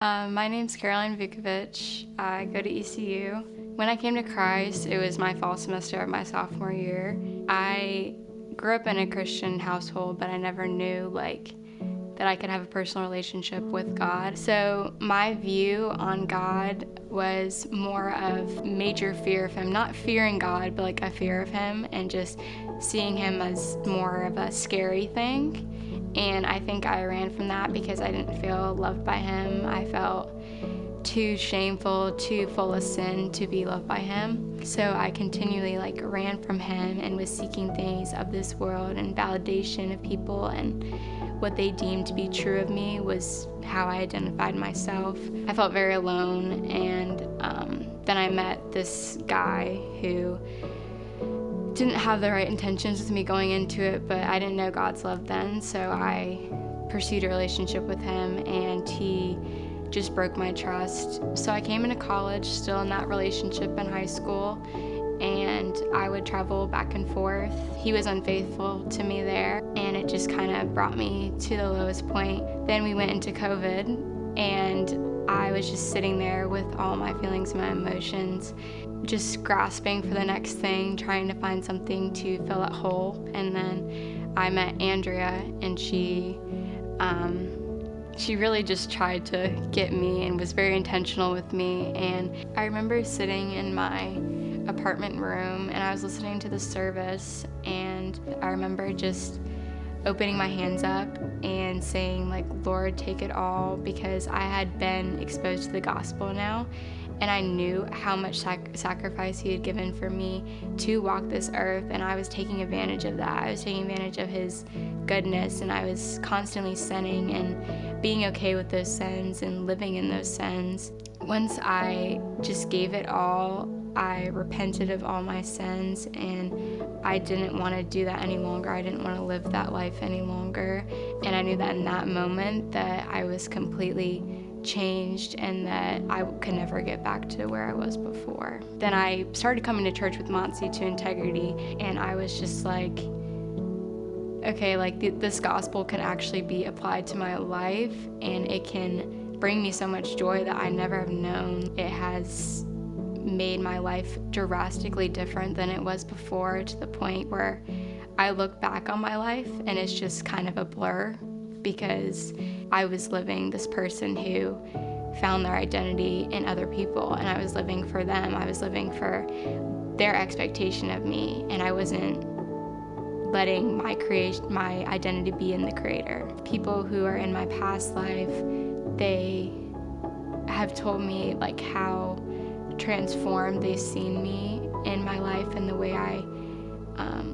My name's Caroline Vukovich. I go to ECU. When I came to Christ, it was my fall semester of my sophomore year. I grew up in a Christian household, but I never knew that I could have a personal relationship with God. So my view on God was more of major fear of him, not fearing God, but like a fear of him and just seeing him as more of a scary thing. And I think I ran from that because I didn't feel loved by him. I felt too shameful, too full of sin to be loved by him. So I continually ran from him and was seeking things of this world and validation of people, and what they deemed to be true of me was how I identified myself. I felt very alone, and then I met this guy who didn't have the right intentions with me going into it, but I didn't know God's love then, so I pursued a relationship with him, and he just broke my trust. So I came into college still in that relationship in high school, and I would travel back and forth. He was unfaithful to me there, and it just kind of brought me to the lowest point. Then we went into COVID, and I was just sitting there with all my feelings and my emotions, just grasping for the next thing, trying to find something to fill it whole. And then I met Andrea, and she really just tried to get me and was very intentional with me. And I remember sitting in my apartment room and I was listening to the service, and I remember just opening my hands up and saying, Lord, take it all, because I had been exposed to the gospel now, and I knew how much sacrifice he had given for me to walk this earth, and I was taking advantage of that. I was taking advantage of his goodness, and I was constantly sinning and being okay with those sins and living in those sins. Once I just gave it all, I repented of all my sins, and I didn't want to do that any longer. I didn't want to live that life any longer. And I knew that in that moment that I was completely changed and that I could never get back to where I was before. Then I started coming to church with Monty to Integrity, and I was just like, okay, this gospel can actually be applied to my life, and it can bring me so much joy that I never have known. It has made my life drastically different than it was before, to the point where I look back on my life and it's just kind of a blur, because I was living this person who found their identity in other people, and I was living for them. I was living for their expectation of me, and I wasn't letting my identity be in the Creator. People who are in my past life, they have told me how transformed they've seen me in my life and the way I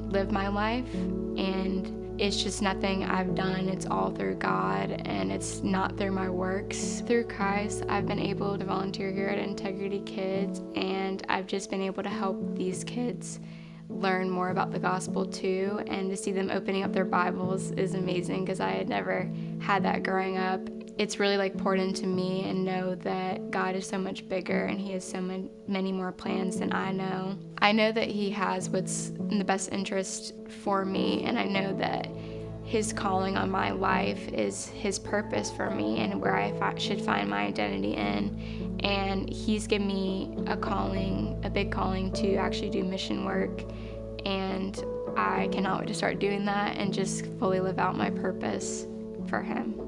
live my life, and it's just nothing I've done. It's all through God, and it's not through my works. Through Christ, I've been able to volunteer here at Integrity Kids, and I've just been able to help these kids learn more about the gospel too, and to see them opening up their Bibles is amazing, because I had never had that growing up. It's really poured into me, and know that God is so much bigger and he has so many more plans than I know. I know that he has what's in the best interest for me, and I know that his calling on my life is his purpose for me and where I should find my identity in. And he's given me a big calling to actually do mission work, and I cannot wait to start doing that and just fully live out my purpose for him.